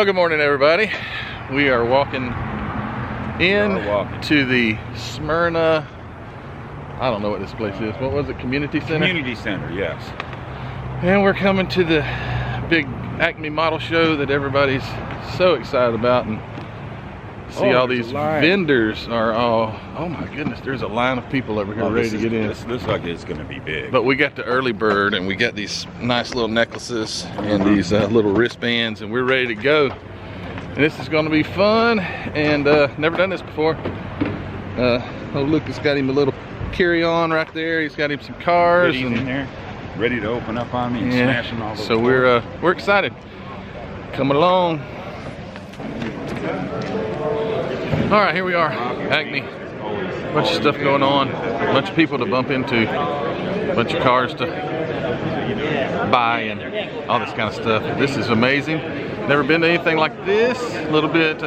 Well, good morning, everybody. We are walking in to the Smyrna, I don't know what this place is. What was it? Community Center? Community Center, yes. And we're coming to the big ACME model show that everybody's so excited about, and see all these vendors are all, oh my goodness, there's a line of people over here ready to get in. This looks like it's going to be big. But we got the early bird, and we got these nice little necklaces and these little wristbands, and we're ready to go. And this is going to be fun, and never done this before. Oh, look, it's got him a little carry-on right there. He's got him some cars and in there, ready to open up on me and smash them all over. So we're excited. Coming along. All right, here we are, ACME. Bunch of stuff going on, a bunch of people to bump into, a bunch of cars to buy, and all this kind of stuff. This is amazing. Never been to anything like this. A little bit,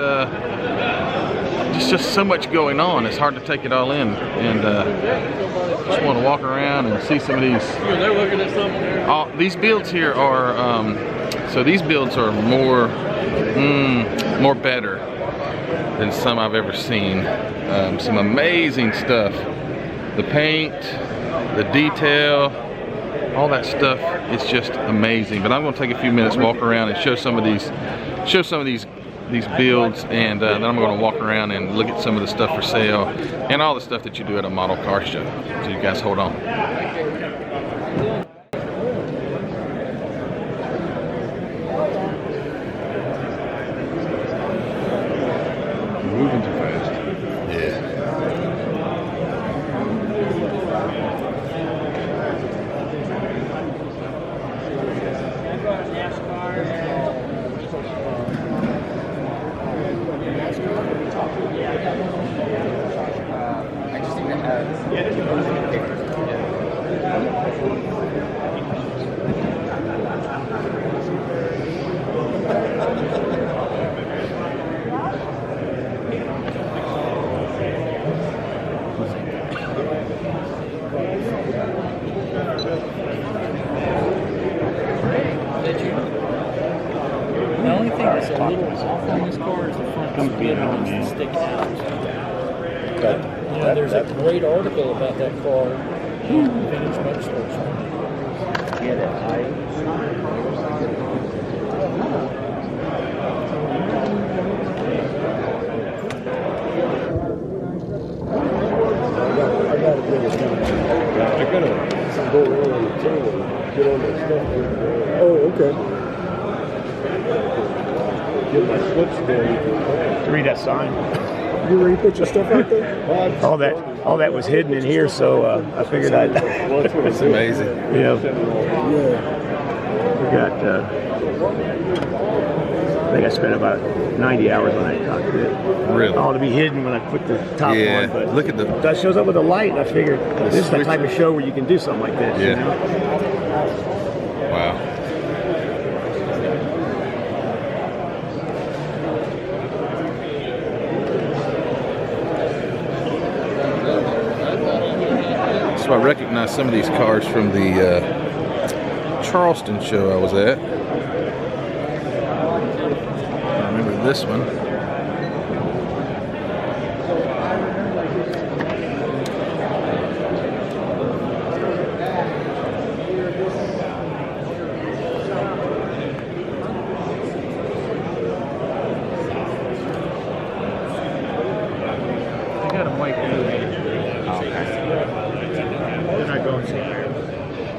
just so much going on. It's hard to take it all in, and just want to walk around and see some of these. These builds here are, so these builds are more better than some I've ever seen. Some amazing stuff. The paint, the detail, all that stuff is just amazing. But I'm going to take a few minutes, walk around, and show some of these builds, and then I'm going to walk around and look at some of the stuff for sale and all the stuff that you do at a model car show. So you guys hold on. Moving too fast. Yeah. The only thing that's a little off on this car is the front skid needs to stick out. You know, there's a great article about that car, Vintage Motorsports. Yeah, that height. I gotta go around on the table and get all my stuff. Oh, okay. Get my slips going. To read that sign. You already put your stuff out there? All that was hidden in here, so I figured I'd. It's amazing. Yeah. Yeah. We got. I think I spent about 90 hours on that cockpit. Really? All to be hidden when I put the top on. But look at the. that shows up with a light, and I figured this is the type of show where you can do something like this. Yeah. You know? Wow. So I recognize some of these cars from the Charleston show I was at. I remember this one. I got them white blue. They're not going somewhere.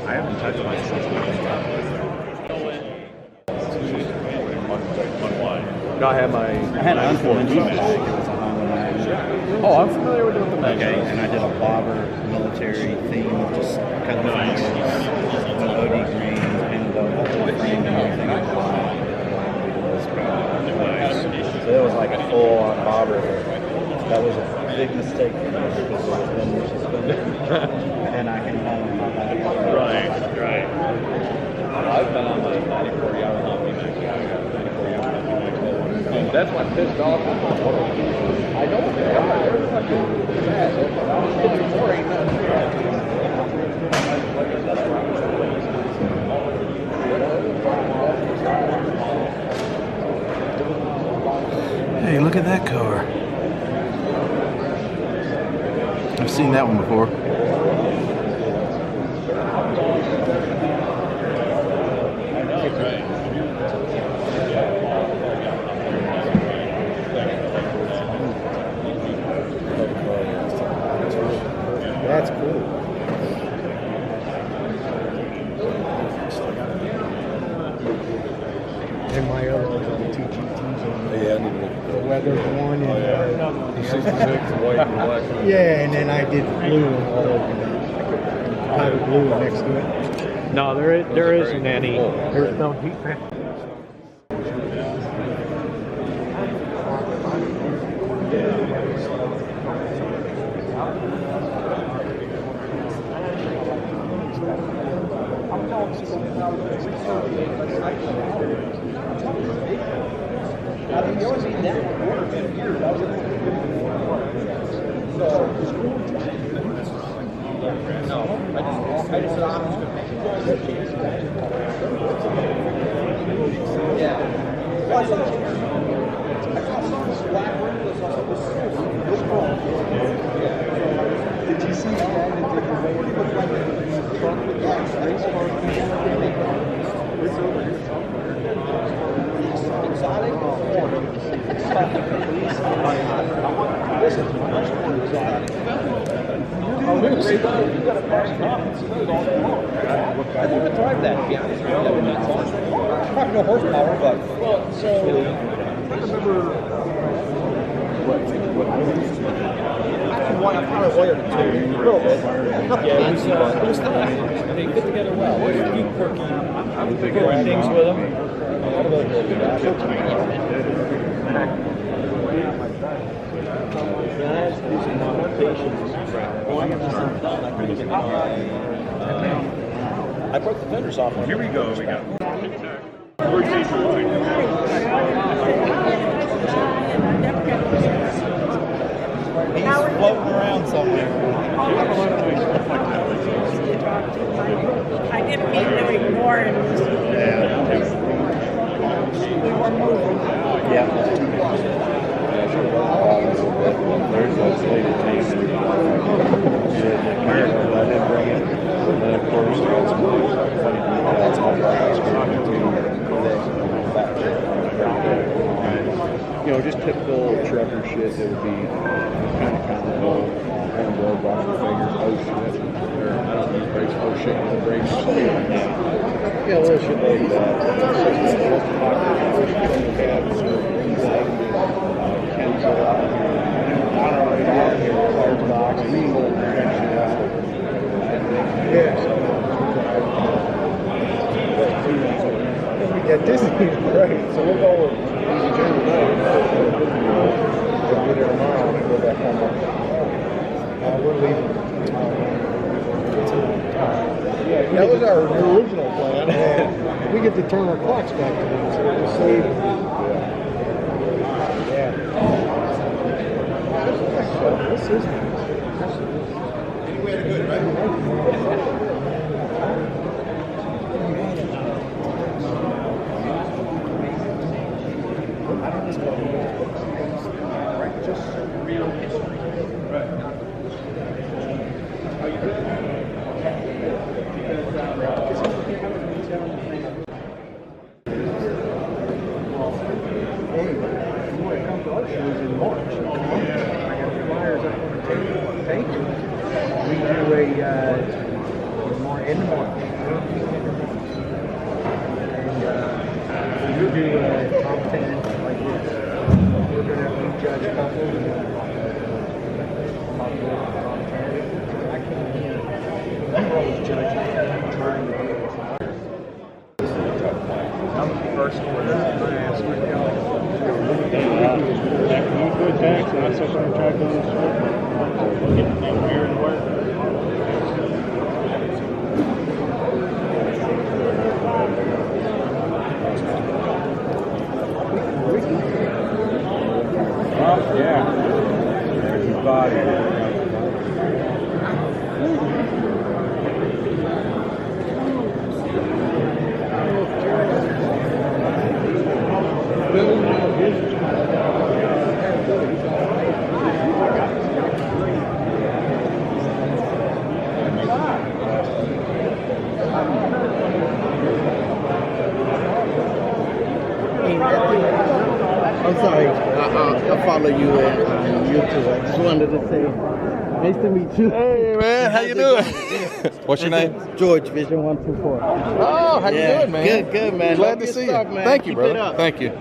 I haven't touched my system. I had an unfortunate bag. It was a Honda. Oh, I'm familiar with the bag. Okay, and I did a bobber military theme, just kind of nice. OD green, and the whole frame and everything was black. So it was like a full-on bobber. That was a big mistake for me because it was in suspended. And I came home and my bag. Right. I've been on my 94 Yamaha VMAX. That's what pissed off. I know what they are. They're fucking bad. It's boring. Look at that car. I've seen that one before. That's cool. And my other ones are the two GTs on there. Yeah, I need to look. The weather one and The 66 white and black. yeah, and then I did blue all over them. Powder blue next to it. No, there isn't any. There's no heat. Did you see the guy that did the way it looked like a truck with the race car? It's over here. Exotic This is much more exotic. Oh, there's you got a pass comments. I wouldn't drive that, to be honest with you. Probably no horsepower, but I remember I probably wired it too. A little bit. Yeah, it was fun. They fit together well. There's a few quirky things with them. I broke the fenders off. Here we go. We got. He's floating around somewhere. I didn't mean to ignore him. We were moving. Yeah. There's that state of taste. I didn't bring it. And then, of course, I got some funny details on you know, just typical trucker shit that would be kind of comical. On the road, watching figures, oh shit, or I don't use brakes, oh shit, the brakes. Yeah, little shit like Yeah, Disney is great. So we'll go with Easy Journey tonight. We'll be there tomorrow and go back home. We're leaving. That was our original plan. And we get to turn our clocks back to them, so we'll save. Yeah. This is nice. We had a good, right? I follow you on YouTube. I just wanted to say, nice to meet you. Hey man, how you doing? What's your name? George, Vision 124. Oh, how you doing, man? Good, man. Glad Love to your see stuff, you. man. Thank you, Keep brother. it up. Thank you.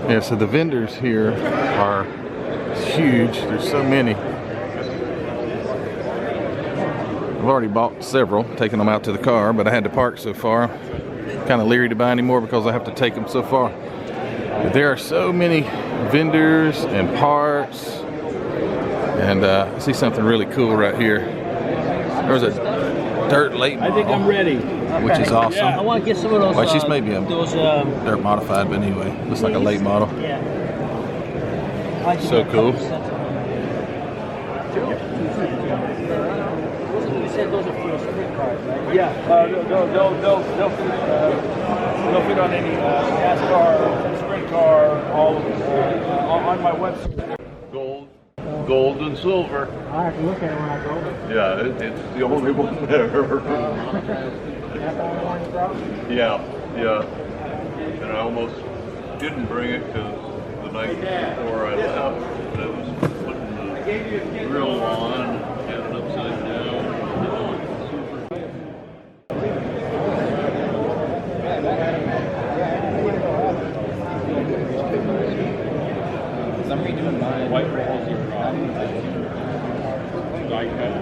Yeah, so the vendors here are huge. There's so many. I've already bought several, taking them out to the car, but I had to park so far. Kind of leery to buy any more because I have to take them so far. But there are so many vendors and parts. And I see something really cool right here. There's a dirt late model. I think I'm ready. Which is awesome. I want to get some of those. Well, she's maybe a those, dirt modified, but anyway, looks like a late model. Yeah. I like to So get a cool. couple sets of them. You said those are for sprint cars, right? Yeah, they'll fit on any gas car, sprint car, all of them, on my website. Gold and silver. I have to look at it when I go. Yeah, it's the only one there. Yeah. And I almost didn't bring it because the night before I left, I was putting the grill on, had it upside down. Somebody doing mine. White walls are like that.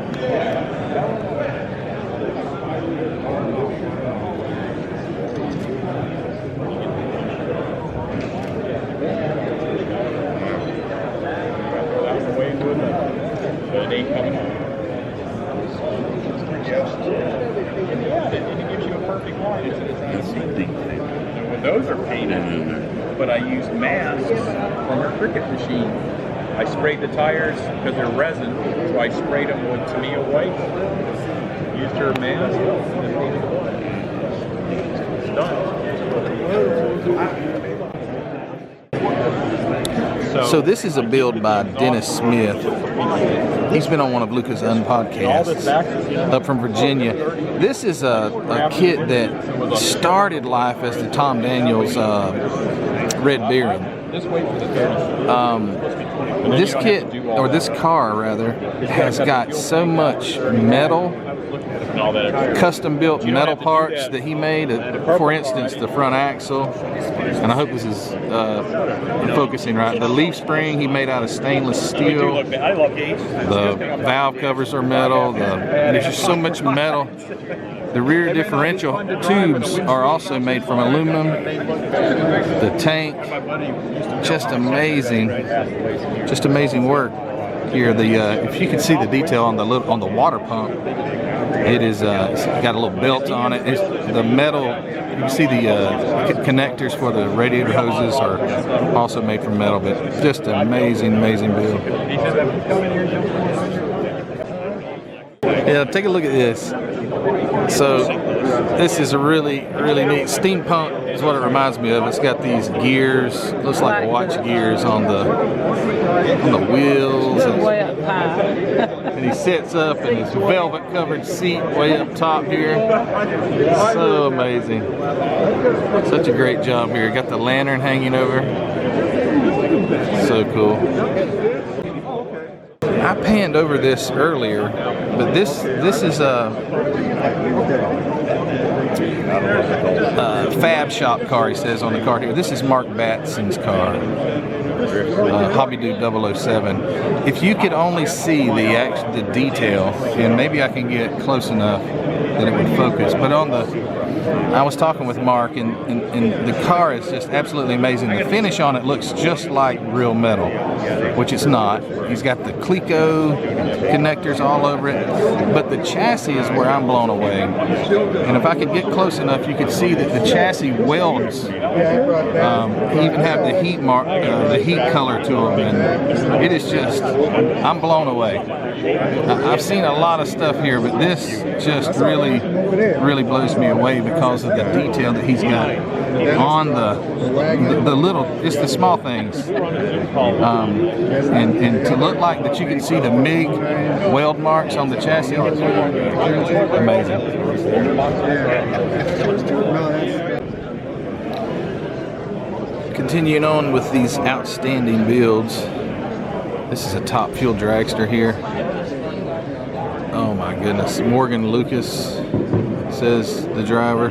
It ain't coming on. Yeah, it gives you a perfect line. Those are painted, but I used masks from our cricket machine. I sprayed the tires because they're resin, so I sprayed them with Tamiya white. Used her mask and painted the white. It's done. So this is a build by Dennis Smith. He's been on one of Luca's podcasts up from Virginia. This is a kit that started life as the Tom Daniels Red Baron. This kit, or this car rather, has got so much metal, custom built metal parts that he made. For instance, the front axle, and I hope this is focusing right. The leaf spring he made out of stainless steel. The valve covers are metal. There's just so much metal. The rear differential tubes are also made from aluminum. The tank, just amazing work here. If you can see the detail on the water pump, it is it's got a little belt on it. It's the metal. You can see the connectors for the radiator hoses are also made from metal, but just amazing build. Yeah, take a look at this. So this is a really neat steampunk is what it reminds me of. It's got these gears, looks like watch gears on the wheels, and he sits up in his velvet covered seat way up top here. So amazing. Such a great job here. Got the lantern hanging over. So cool. I panned over this earlier, but this is a fab shop car, he says on the car here. This is Mark Batson's car. Hobby Dude 007. If you could only see the detail, and maybe I can get close enough that it would focus. But on I was talking with Mark, and the car is just absolutely amazing. The finish on it looks just like real metal, which it's not. He's got the Clico connectors all over it, but the chassis is where I'm blown away. And if I could get close enough, you could see that the chassis welds even have the heat color to them, and it is just, I'm blown away. I've seen a lot of stuff here, but this just really blows me away because of the detail that he's got on the little, it's the small things, and to look like that you can see the MIG weld marks on the chassis. Amazing. Continuing on with these outstanding builds. This is a Top Fuel dragster here. Oh my goodness. Morgan Lucas says the driver.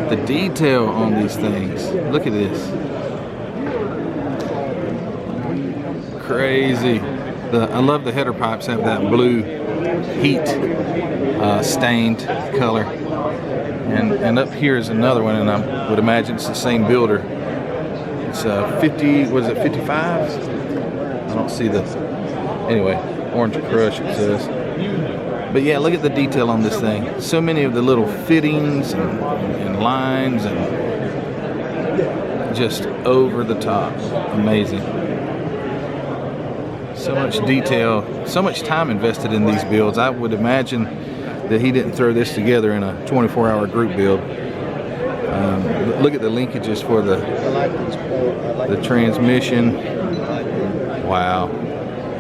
The detail on these things. Look at this. Crazy. I love the header pipes have that blue heat stained color. And up here is another one, and I would imagine it's the same builder. It's 50, was it 55? I don't see the, anyway, Orange Crush it says. But yeah, look at the detail on this thing. So many of the little fittings and lines, and just over the top. Amazing. So much detail, so much time invested in these builds. I would imagine that he didn't throw this together in a 24-hour group build. Look at the linkages for the transmission. Wow.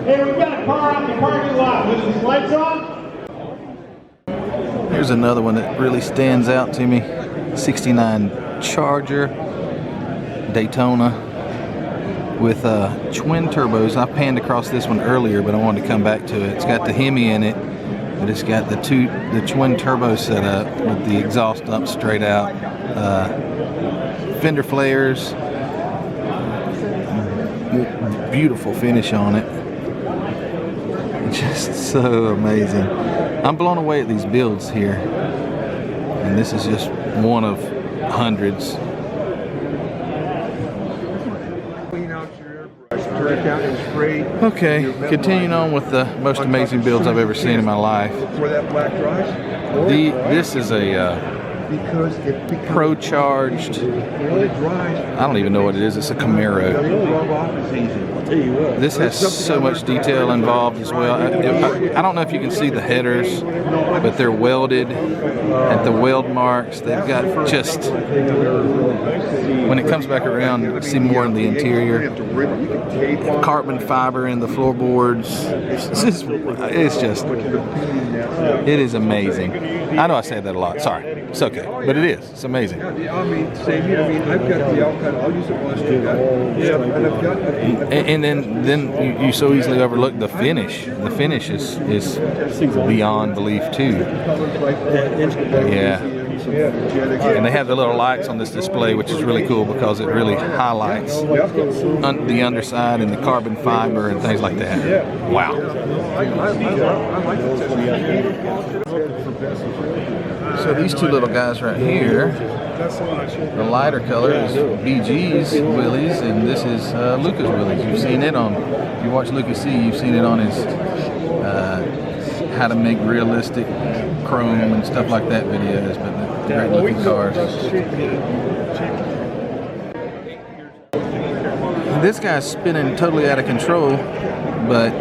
Hey, we've got a car out in the parking lot with his lights on. Here's another one that really stands out to me. 69 Charger Daytona with twin turbos. I panned across this one earlier, but I wanted to come back to it. It's got the Hemi in it, but it's got the twin turbos set up with the exhaust up straight out. Fender flares. Beautiful finish on it. Just so amazing. I'm blown away at these builds here, and this is just one of hundreds. Okay, continuing on with the most amazing builds I've ever seen in my life. This is a Pro-charged, I don't even know what it is, it's a Camaro. This has so much detail involved as well. I don't know if you can see the headers, but they're welded at the weld marks. They've got just, when it comes back around, you can see more in the interior. Carbon fiber in the floorboards. It is amazing. I know I say that a lot, sorry. It's okay, but it is. It's amazing. I mean, same here. I mean, I've got the Alcon. I'll use it when I do that. Yeah, and I've got and then you so easily overlook the finish. The finish is beyond belief too. Yeah. And they have the little lights on this display, which is really cool because it really highlights the underside and the carbon fiber and things like that. Wow. So these two little guys right here, the lighter color is BG's Willys, and this is Lucas Willys. You've seen it on, if you watch Lucas C, you've seen it on his how to make realistic chrome and stuff like that videos, but the great looking cars. This guy's spinning totally out of control, but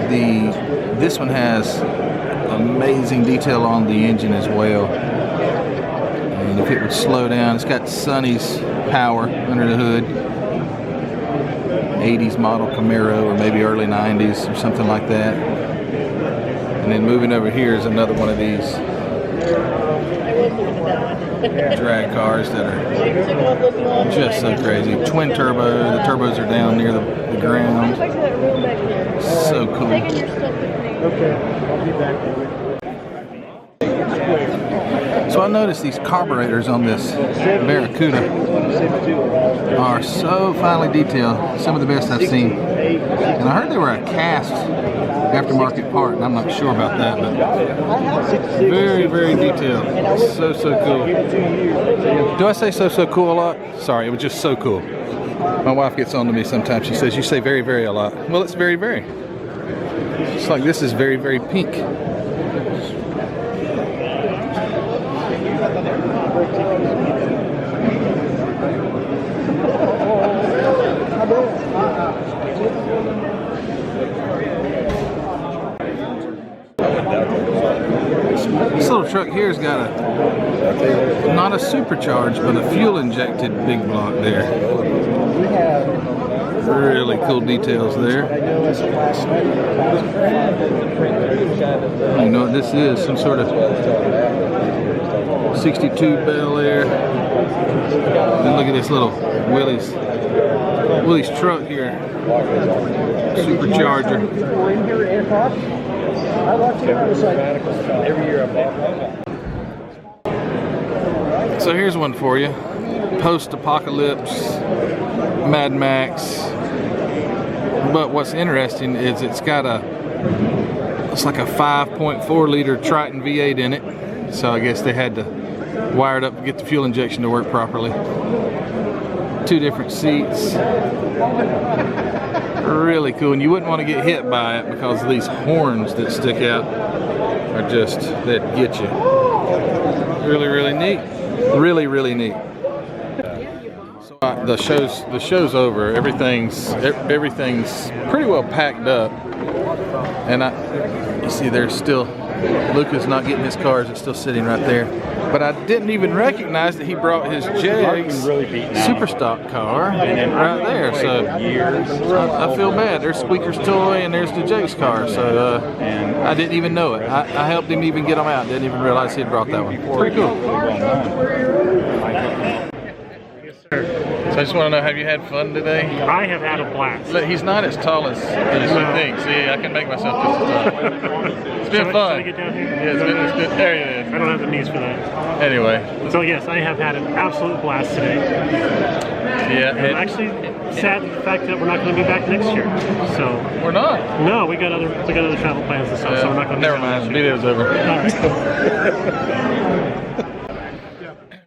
this one has amazing detail on the engine as well. And if it would slow down, it's got Sonny's power under the hood. 80s model Camaro, or maybe early 90s or something like that. And then moving over here is another one of these drag cars that are just so crazy. Twin turbo, the turbos are down near the ground. So cool. So I I noticed these carburetors on this Barracuda are so finely detailed, some of the best I've seen. And I heard they were a cast aftermarket part, and I'm not sure about that, but very, very detailed. So cool. Do I say so cool a lot? Sorry, it was just so cool. My wife gets on to me sometimes. She says, you say very, very a lot. Well, it's very, very. It's like this is very, very pink. This little truck here's got a, not a supercharged, but a fuel injected big block there. Really cool details there. You know what this is? Some sort of 62 Bel Air. And look at this little Willie's truck here. Supercharger. So here's one for you. Post-apocalypse Mad Max. But what's interesting is it's like a 5.4 liter Triton V8 in it. So I guess they had to wire it up to get the fuel injection to work properly. 2 different seats. Really cool, and you wouldn't want to get hit by it because these horns that stick out are just, that get you. Really, really neat. Really, really neat. So the show's over. Everything's pretty well packed up, and you see there's still Luca's not getting his cars. It's still sitting right there. But I didn't even recognize that he brought his Jags super stock car right there. So I feel bad. There's Squeaker's toy and there's the Jags car. So I didn't even know it. I helped him even get them out. Didn't even realize he had brought that one. Pretty cool. So I just want to know, have you had fun today? I have had a blast. Look, he's not as tall as you think. See, I can make myself just as tall. It's been fun. Should I get down here? Yeah, it's been, there it is. I don't have the knees for that. Anyway. So yes, I have had an absolute blast today. Yeah. I'm actually sad at the fact that we're not going to be back next year. So we're not. No, we got other travel plans and stuff. So we're not going to. Never mind. The video's over. All right.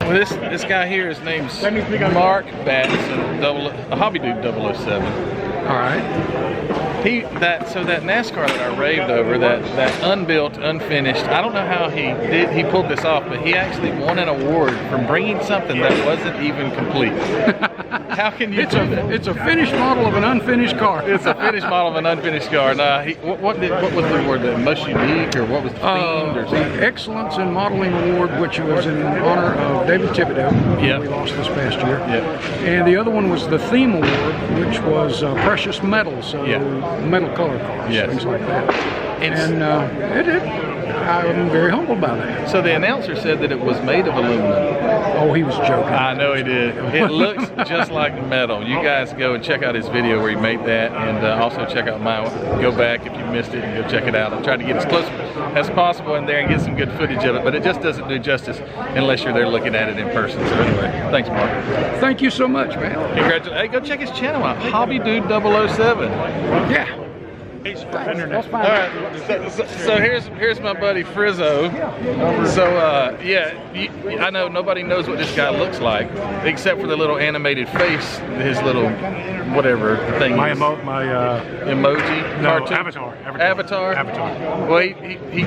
Well, this guy here, his name's Mark Batson, a Hobby Dude 007. All right. So that NASCAR that I raved over, that unbuilt, unfinished, I don't know how he pulled this off, but he actually won an award for bringing something that wasn't even complete. How can you do that? It's a finished model of an unfinished car. It's a finished model of an unfinished car. Now, what was the award? The most unique, or what was the themed, or something? The Excellence in Modeling Award, which was in honor of David Thibodeau, who we lost this past year. Yep. And the other one was the Theme Award, which was precious metals, so metal color cars, things like that. I'm very humbled by that. So the announcer said that it was made of aluminum. Oh, he was joking. I know he did. It looks just like metal. You guys go and check out his video where he made that, and also check out mine. Go back if you missed it and go check it out. I tried to get as close as possible in there and get some good footage of it, but it just doesn't do justice unless you're there looking at it in person. So anyway, thanks, Mark. Thank you so much, man. Congratulations. Hey, go check his channel out, Hobby Dude 007. Yeah. All right, so here's my buddy Frizzo. So I know nobody knows what this guy looks like except for the little animated face, his little whatever the thing My is. emoji? No, cartoon? Avatar. Well, he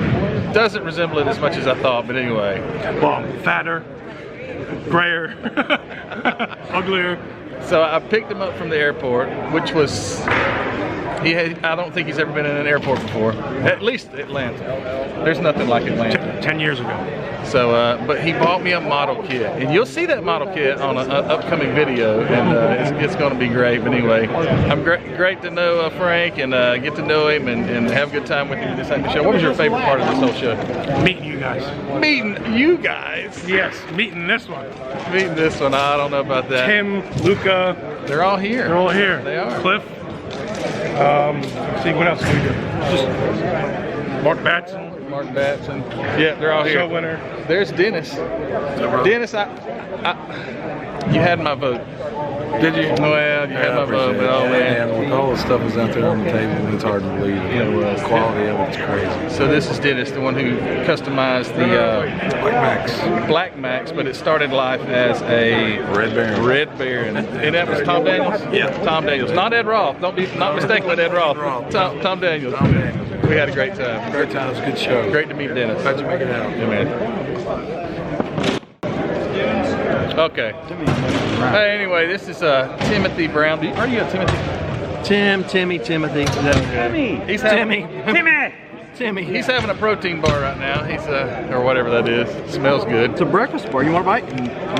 doesn't resemble it as much as I thought, but anyway. Well, fatter, grayer, uglier. So I picked him up from the airport, which was. I don't think he's ever been in an airport before. At least Atlanta. There's nothing like Atlanta. 10 years ago. So, but he bought me a model kit, and you'll see that model kit on an upcoming video, and it's going to be great. But anyway, I'm great to know Frank and get to know him and have a good time with him at this show. What was your favorite part of this whole show? Meeting you guys. Meeting you guys? Yes, meeting this one. Meeting this one. I don't know about that. Tim, Luca. They're all here. They're all here. They are. Cliff. Let's see, what else do we do? Mark Batson. Yeah, they're all here. Show winner. There's Dennis. Dennis, you had my vote. Did you? Well, you had my vote, but oh man. And with all the stuff that's out there on the table, it's hard to believe. The quality of it's crazy. So this is Dennis, the one who customized the Black Max, but it started life as a Red Baron. And that was Tom Daniels? Yeah. Tom Daniels. Not Ed Roth. Don't be not mistaken with Ed Roth. Tom Daniels. We had a great time. Great times, good show. Great to meet Dennis. How'd you make it out? Yeah, man. Okay. Hey, anyway, this is Timothy Brown. Are you a Timothy? Timmy. Timmy. He's having a protein bar right now. He's or whatever that is. Smells good. It's a breakfast bar. You want a bite?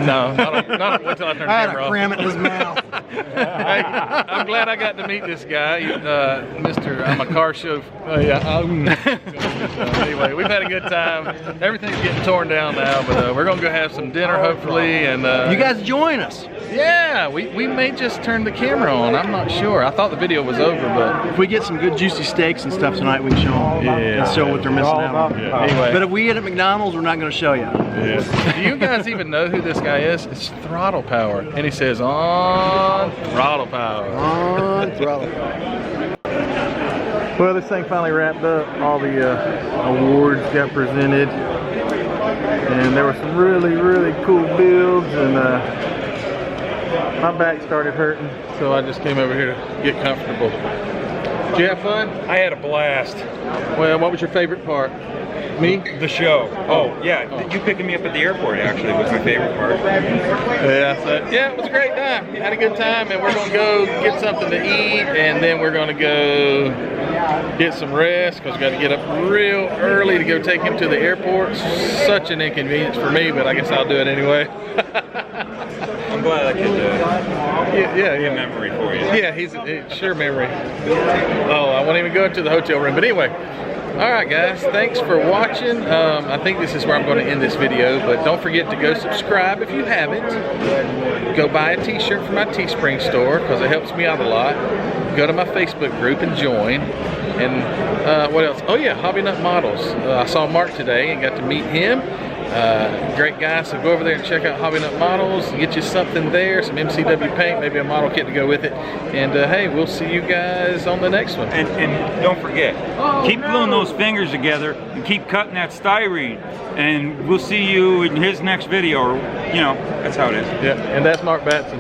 No, not until I turn the camera off. Cram it in his mouth. Hey, I'm glad I got to meet this guy, I'm a car show. Anyway, we've had a good time. Everything's getting torn down now, but we're gonna go have some dinner hopefully. And you guys join us. Yeah, we may just turn the camera on. I'm not sure. I thought the video was over, but if we get some good juicy steaks and stuff tonight, we can show them. Yeah. And show what they're missing out on. Yeah. Anyway. But if we eat at McDonald's, we're not going to show you. Yeah. Do you guys even know who this guy is? It's Throttle Power, and he says on Throttle Power. On Throttle Power. Well, this thing finally wrapped up. All the awards got presented, and there were some really cool builds, and my back started hurting, so I just came over here to get comfortable. Did you have fun? I had a blast. Well, what was your favorite part? Me? The show. Oh, yeah. You picking me up at the airport actually was my favorite part. Yeah, it was a great time. We had a good time, and we're going to go get something to eat, and then we're going to go get some rest because we got to get up real early to go take him to the airport. Such an inconvenience for me, but I guess I'll do it anyway. I'm glad I could yeah. memory for you. Yeah, he's sure memory. Oh, I won't even go into the hotel room. But anyway, all right, guys, thanks for watching. I think this is where I'm going to end this video, but don't forget to go subscribe if you haven't. Go buy a t-shirt from my Teespring store because it helps me out a lot. Go to my Facebook group and join. And what else? Oh yeah, Hobby Nut Models. I saw Mark today and got to meet him. Great guy, so go over there and check out Hobby Nut Models, get you something there, some MCW paint, maybe a model kit to go with it, and hey, we'll see you guys on the next one. And don't forget, keep gluing those fingers together and keep cutting that styrene, and we'll see you in his next video, or, you know, that's how it is. Yeah, and that's Mark Batson.